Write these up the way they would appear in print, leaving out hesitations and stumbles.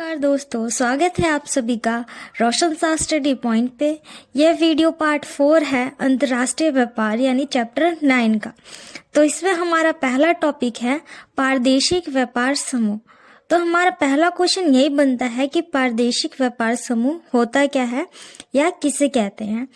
नमस्कार दोस्तों, स्वागत है आप सभी का रोशन सा स्टडी पॉइंट पे। यह वीडियो पार्ट 4 है अंतर्राष्ट्रीय व्यापार यानी चैप्टर 9 का। तो इसमें हमारा पहला टॉपिक है पारदेशिक व्यापार समूह। तो हमारा पहला क्वेश्चन यही बनता है कि पारदेशिक व्यापार समूह होता क्या है या किसे कहते हैं।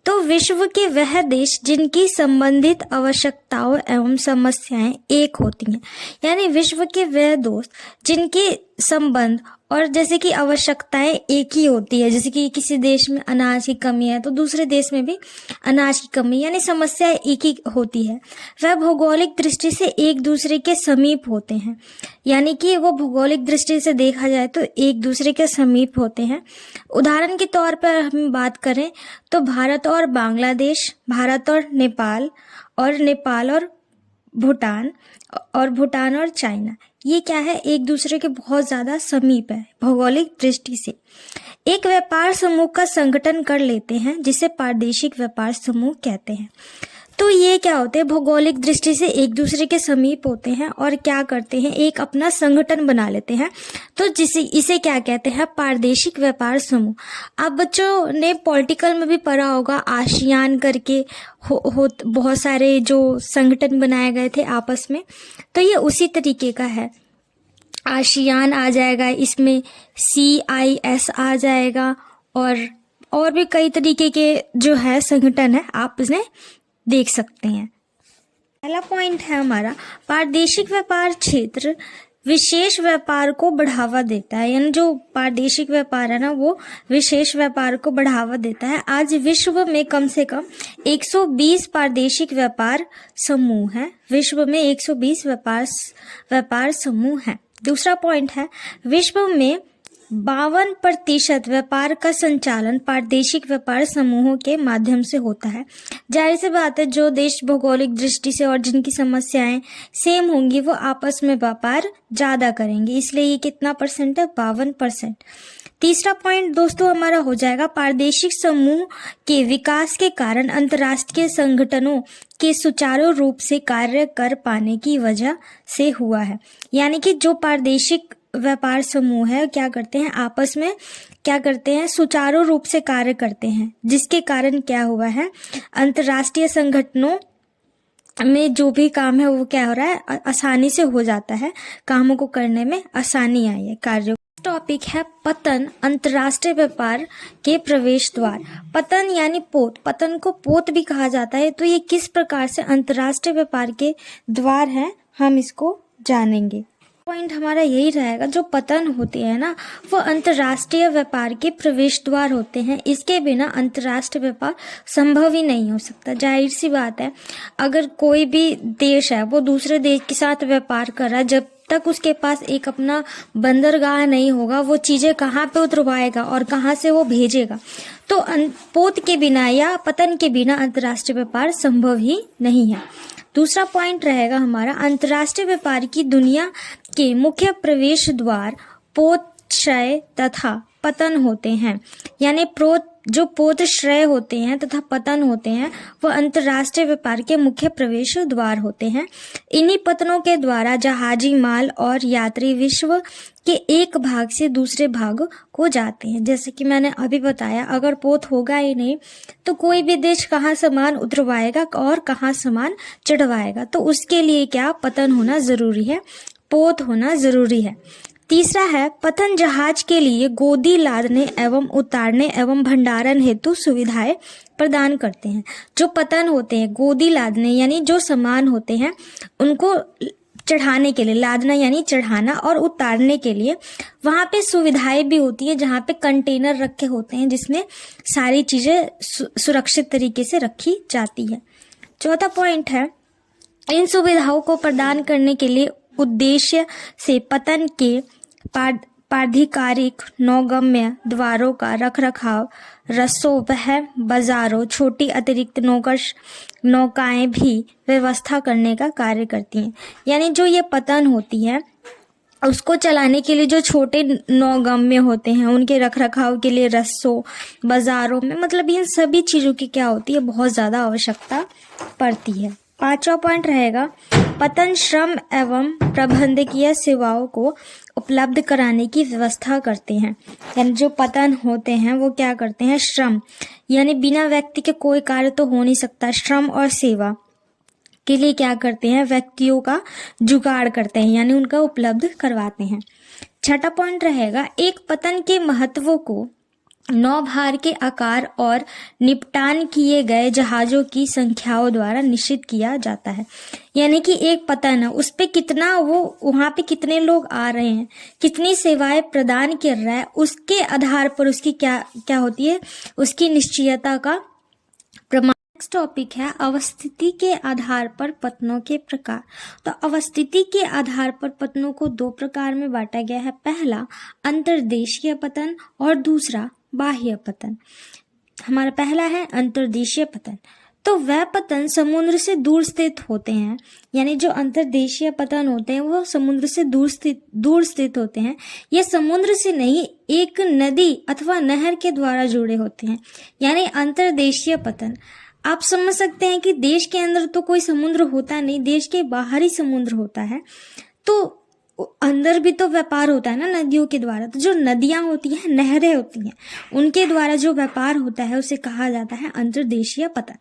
तो विश्व के वह देश जिनकी संबंधित आवश्यकताओं एवं समस्याएं एक होती हैं, यानी विश्व के वह दोस्त जिनके संबंध और जैसे कि आवश्यकताएं एक ही होती है। जैसे कि किसी देश में अनाज की कमी है तो दूसरे देश में भी अनाज की कमी, यानी समस्या एक ही होती है। वह भौगोलिक दृष्टि से एक दूसरे के समीप होते हैं, यानी कि वो भौगोलिक दृष्टि से देखा जाए तो एक दूसरे के समीप होते हैं। उदाहरण के तौर पर हम बात करें तो भारत और बांग्लादेश, भारत और नेपाल और भूटान और चाइना, ये क्या है, एक दूसरे के बहुत ज़्यादा समीप है भौगोलिक दृष्टि से। एक व्यापार समूह का संगठन कर लेते हैं जिसे पारदेशिक व्यापार समूह कहते हैं। तो ये क्या होते हैं, भौगोलिक दृष्टि से एक दूसरे के समीप होते हैं और क्या करते हैं, एक अपना संगठन बना लेते हैं। तो इसे क्या कहते हैं, पारदेशिक व्यापार समूह। अब बच्चों ने पॉलिटिकल में भी पढ़ा होगा, आसियान करके बहुत सारे जो संगठन बनाए गए थे आपस में, तो ये उसी तरीके का है। आसियान आ जाएगा, इसमें CIS आ जाएगा और भी कई तरीके के जो है संगठन है, आप इन्हें देख सकते हैं। पहला पॉइंट है हमारा, पारदेशिक व्यापार क्षेत्र विशेष व्यापार को बढ़ावा देता है। यानी जो पारदेशिक व्यापार है ना, वो विशेष व्यापार को बढ़ावा देता है। आज विश्व में कम से कम 120 पारदेशिक व्यापार समूह हैं। विश्व में 120 व्यापार समूह हैं। दूसरा पॉइंट है, विश्व में 52% व्यापार का संचालन पारदेशिक व्यापार समूहों के माध्यम से होता है। जाहिर सी बात है, जो देश भौगोलिक दृष्टि से और जिनकी समस्याएं सेम होंगी वो आपस में व्यापार ज्यादा करेंगे, इसलिए ये कितना परसेंट है, 52%। तीसरा पॉइंट दोस्तों हमारा हो जाएगा, पारदेशिक समूह के विकास के कारण अंतर्राष्ट्रीय संगठनों के सुचारू रूप से कार्य कर पाने की वजह से हुआ है। यानी कि जो पारदेशिक व्यापार समूह है क्या करते हैं, आपस में क्या करते हैं, सुचारू रूप से कार्य करते हैं, जिसके कारण क्या हुआ है, अंतर्राष्ट्रीय संगठनों में जो भी काम है वो क्या हो रहा है, आसानी से हो जाता है, कामों को करने में आसानी आई है, कार्यों। टॉपिक है पतन, अंतर्राष्ट्रीय व्यापार के प्रवेश द्वार। पतन यानी पोत, पतन को पोत भी कहा जाता है। तो ये किस प्रकार से अंतर्राष्ट्रीय व्यापार के द्वार हैं, हम इसको जानेंगे। पॉइंट हमारा यही रहेगा, जो पतन होते हैं ना, वो अंतर्राष्ट्रीय व्यापार के प्रवेश द्वार होते हैं। इसके बिना अंतर्राष्ट्रीय व्यापार संभव ही नहीं हो सकता। जाहिर सी बात है, अगर कोई भी देश है वो दूसरे देश के साथ व्यापार कर रहा है, जब तक उसके पास एक अपना बंदरगाह नहीं होगा, वो चीजें कहाँ पे उतरवाएगा और कहाँ से वो भेजेगा। तो पोत के बिना या पतन के बिना अंतर्राष्ट्रीय व्यापार संभव ही नहीं है। दूसरा पॉइंट रहेगा हमारा, अंतर्राष्ट्रीय व्यापार की दुनिया के मुख्य प्रवेश द्वार पोत, श्रय तथा पतन होते हैं। यानी जो पोत, श्रय होते हैं तथा पतन होते हैं, वो अंतर्राष्ट्रीय व्यापार के मुख्य प्रवेश द्वार होते हैं। इन्हीं पतनों के द्वारा जहाजी माल और यात्री विश्व के एक भाग से दूसरे भाग को जाते हैं। जैसे कि मैंने अभी बताया, अगर पोत होगा ही नहीं तो कोई भी देश कहाँ सामान उतरवाएगा और कहाँ सामान चढ़वाएगा। तो उसके लिए क्या, पतन होना जरूरी है, पोत होना जरूरी है। तीसरा है, पतन जहाज के लिए गोदी लादने एवं उतारने एवं भंडारण हेतु सुविधाएं प्रदान करते हैं। जो पतन होते हैं, गोदी लादने यानी जो सामान होते हैं उनको चढ़ाने के लिए, लादना यानी चढ़ाना, और उतारने के लिए वहां पे सुविधाएं भी होती है, जहां पे कंटेनर रखे होते हैं जिसमें सारी चीजें सुरक्षित तरीके से रखी जाती है। चौथा पॉइंट है, इन सुविधाओं को प्रदान करने के लिए उद्देश्य से पतन के पारधिकारिक नौगम्य द्वारों का रखरखाव, रसों वह बाजारों, छोटी अतिरिक्त नौकाएं भी व्यवस्था करने का कार्य करती हैं। यानी जो ये पतन होती है उसको चलाने के लिए जो छोटे नौगम्य होते हैं उनके रखरखाव के लिए रस्सों, बाजारों में, मतलब इन सभी चीजों की क्या होती है, बहुत ज्यादा आवश्यकता पड़ती है। 5वां पॉइंट रहेगा पतन श्रम एवं प्रबंधकीय सेवाओं को उपलब्ध कराने की व्यवस्था करते हैं। यानी जो पतन होते हैं वो क्या करते हैं, श्रम यानी बिना व्यक्ति के कोई कार्य तो हो नहीं सकता, श्रम और सेवा के लिए क्या करते हैं, व्यक्तियों का जुगाड़ करते हैं यानी उनका उपलब्ध करवाते हैं। 6वां पॉइंट रहेगा एक पतन के महत्व को नौभार के आकार और निपटान किए गए जहाजों की संख्याओं द्वारा निश्चित किया जाता है। यानी कि एक पतन है उस पे कितना, वो वहां पे कितने लोग आ रहे हैं, कितनी सेवाएं प्रदान कर रहा है, उसके आधार पर उसकी क्या होती है, उसकी निश्चयता का प्रमाण। नेक्स्ट टॉपिक है अवस्थिति के आधार पर पतनों के प्रकार। तो अवस्थिति के आधार पर पतनों को 2 प्रकार में बांटा गया है। पहला अंतर्देशीय पतन और दूसरा बाह्य पतन। हमारा पहला है अंतर्देशीय पतन। तो वह पतन समुद्र से दूर स्थित होते हैं। यानी जो अंतर्देशीय पतन होते हैं वो समुद्र से दूर स्थित होते हैं। ये समुद्र से नहीं, एक नदी अथवा नहर के द्वारा जुड़े होते हैं। यानी अंतर्देशीय पतन आप समझ सकते हैं कि देश के अंदर तो कोई समुद्र होता नहीं, देश के बाहर ही समुद्र होता है। तो अंदर भी तो व्यापार होता है ना नदियों के द्वारा। तो जो नदियां होती हैं, नहरें होती हैं, उनके द्वारा जो व्यापार होता है उसे कहा जाता है अंतर्देशीय पतन।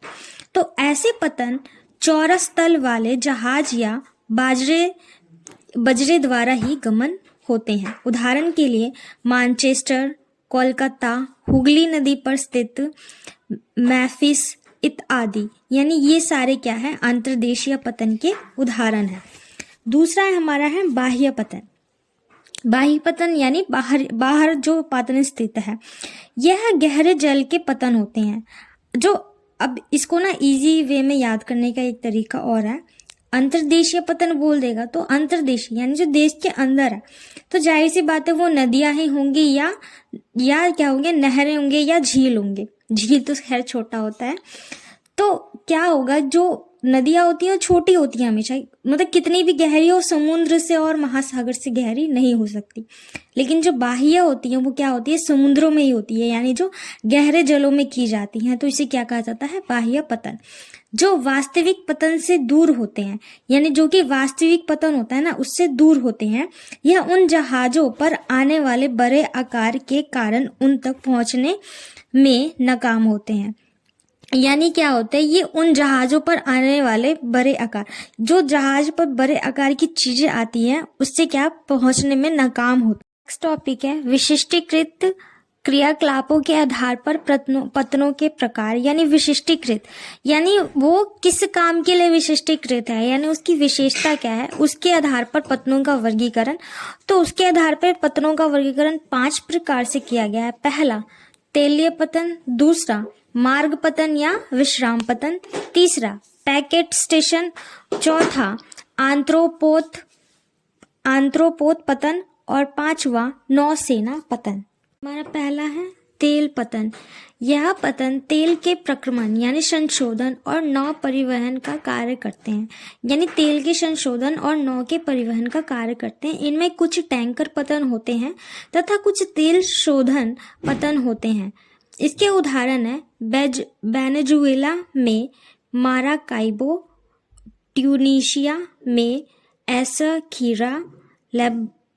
तो ऐसे पतन चौरस तल वाले जहाज या बजरे द्वारा ही गमन होते हैं। उदाहरण के लिए मैनचेस्टर, कोलकाता, हुगली नदी पर स्थित मैफिस इत्यादि, यानी ये सारे क्या है, अंतर्देशीय पतन के उदाहरण हैं। दूसरा है हमारा है बाह्य पतन। बाह्य पतन यानी बाहर जो पतन स्थित है, यह गहरे जल के पतन होते हैं। जो अब इसको ना इजी वे में याद करने का एक तरीका और है। अंतर्देशीय पतन बोल देगा तो अंतर्देशीय यानी जो देश के अंदर है, तो जाहिर सी बात है वो नदियां ही होंगी या क्या होंगे, नहरें होंगे या झील होंगे। झील तो खैर छोटा होता है। तो क्या होगा, जो नदियां होती है वो छोटी होती है हमेशा, मतलब कितनी भी गहरी हो, समुद्र से और महासागर से गहरी नहीं हो सकती। लेकिन जो बाह्य होती है वो क्या होती है, समुद्रों में ही होती है, यानी जो गहरे जलों में की जाती हैं। तो इसे क्या कहा जाता है, बाह्य पतन। जो वास्तविक पतन से दूर होते हैं, यानी जो कि वास्तविक पतन होता है ना उससे दूर होते हैं, यह उन जहाजों पर आने वाले बड़े आकार के कारण उन तक पहुंचने में नाकाम होते हैं। यानी क्या होता है, ये उन जहाजों पर आने वाले बड़े आकार, जो जहाज पर बड़े आकार की चीजें आती हैं उससे क्या पहुंचने में नाकाम होता है। नेक्स्ट टॉपिक है विशिष्टीकृत क्रियाकलापों के आधार पर पतनों के प्रकार। यानी विशिष्टीकृत यानी वो किस काम के लिए विशिष्टीकृत है, यानी उसकी विशेषता क्या है, उसके आधार पर पतनों का वर्गीकरण। तो उसके आधार पर पतनों का वर्गीकरण 5 प्रकार से किया गया है। पहला तेलीय पतन, दूसरा मार्ग पतन या विश्राम पतन, तीसरा पैकेट स्टेशन, चौथा आंत्रोपोत पतन और 5वां नौसेना पतन। हमारा पहला है तेल पतन। यह पतन तेल के प्रक्रमण यानी संशोधन और नौ परिवहन का कार्य करते हैं। यानी तेल के संशोधन और नौ के परिवहन का कार्य करते हैं। इनमें कुछ टैंकर पतन होते हैं तथा कुछ तेल शोधन पतन होते हैं। इसके उदाहरण है वेनेजुएला में माराकाइबो, ट्यूनीशिया में एसखीरा,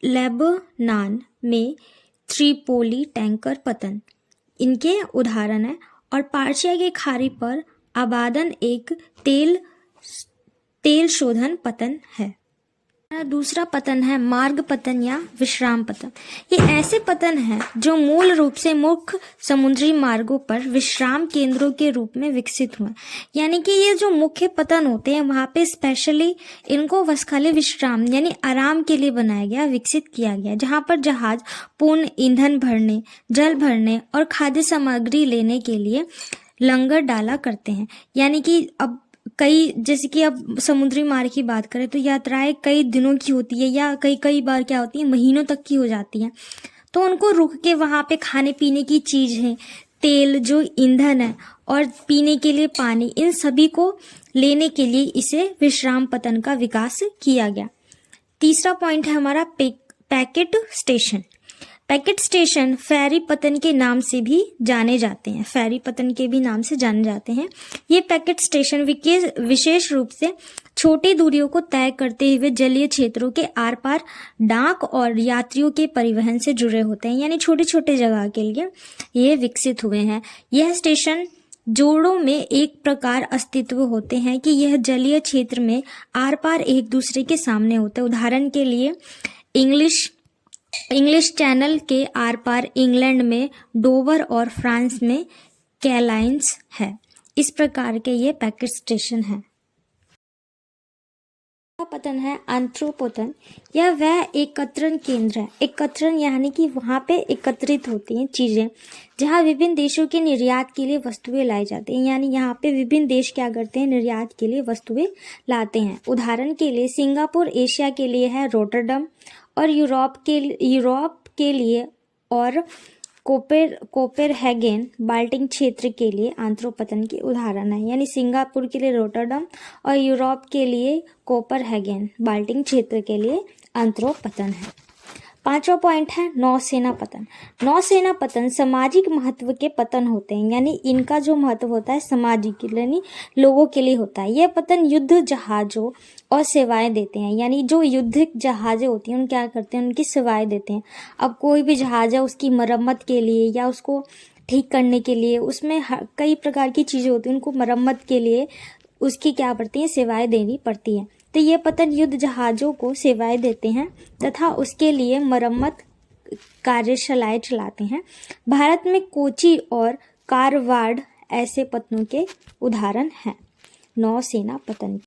लेबनान में त्रिपोली टैंकर पतन इनके उदाहरण है। और पर्शिया की खाड़ी पर आबादन एक तेल शोधन पतन है। दूसरा पतन है मार्ग पतन या विश्राम पतन। ये ऐसे पतन हैं जो मूल रूप से मुख्य समुद्री मार्गों पर विश्राम केंद्रों के रूप में विकसित हुए। यानी कि ये जो मुख्य पतन होते हैं वहाँ पे स्पेशली इनको खाली विश्राम यानी आराम के लिए बनाया गया, विकसित किया गया, जहाँ पर जहाज पूर्ण ईंधन भरने, जल भरने और खाद्य सामग्री लेने के लिए लंगर डाला करते हैं। यानी कि अब जैसे कि अब समुद्री मार्ग की बात करें तो यात्राएं कई दिनों की होती है या कई बार क्या होती है, महीनों तक की हो जाती हैं। तो उनको रुक के वहाँ पे खाने पीने की चीज़ें, तेल जो ईंधन है और पीने के लिए पानी, इन सभी को लेने के लिए इसे विश्राम पतन का विकास किया गया। तीसरा पॉइंट है हमारा पैकेट स्टेशन। पैकेट स्टेशन फेरी पतन के नाम से भी जाने जाते हैं, फेरी पतन के भी नाम से जाने जाते हैं। ये पैकेट स्टेशन विशेष रूप से छोटी दूरियों को तय करते हुए जलीय क्षेत्रों के आर पार डाक और यात्रियों के परिवहन से जुड़े होते हैं, यानी छोटे छोटे जगह के लिए ये विकसित हुए हैं। यह स्टेशन जोड़ों में एक प्रकार अस्तित्व होते हैं कि यह जलीय क्षेत्र में आर पार एक दूसरे के सामने होते हैं। उदाहरण के लिए इंग्लिश चैनल के आर पार इंग्लैंड में डोवर और फ्रांस में कैलाइंस है। इस प्रकार के ये पैकेट स्टेशन है। पतन है एंथ्रोपोतन। यह वह एकत्रण केंद्र है। एकत्रण यानी कि वहाँ पे एकत्रित होती हैं चीज़ें, जहाँ विभिन्न देशों के निर्यात के लिए वस्तुएं लाई जाती हैं, यानी यहाँ पे विभिन्न देश क्या करते हैं, निर्यात के लिए वस्तुएं लाते हैं। उदाहरण के लिए सिंगापुर एशिया के लिए है रोटरडम, और यूरोप के लिए और कोपेनहेगन बाल्टिक क्षेत्र के लिए एंथ्रोपोतन के उदाहरण है। यानी सिंगापुर के लिए रोटरडम और यूरोप के लिए कोपेनहेगन बाल्टिक क्षेत्र के लिए एंथ्रोपोतन है। 5वां पॉइंट है नौसेना पतन। नौसेना पतन सामाजिक महत्व के पतन होते हैं, यानी इनका जो महत्व होता है सामाजिक यानी लोगों के लिए होता है। यह पतन युद्ध जहाजों और सेवाएं देते हैं, यानी जो युद्ध जहाजें होती हैं उन क्या करते हैं, उनकी सेवाएं देते हैं। अब कोई भी जहाज है उसकी मरम्मत के लिए या उसको ठीक करने के लिए, उसमें कई प्रकार की चीज़ें होती हैं, उनको मरम्मत के लिए उसकी क्या पड़ती है, सेवाएं देनी पड़ती हैं। तो ये पतन युद्ध जहाज़ों को सेवाएं देते हैं तथा उसके लिए मरम्मत कार्यशालाएं चलाते हैं। भारत में कोची और कारवाड़ ऐसे पतनों के उदाहरण हैं नौसेना पतन।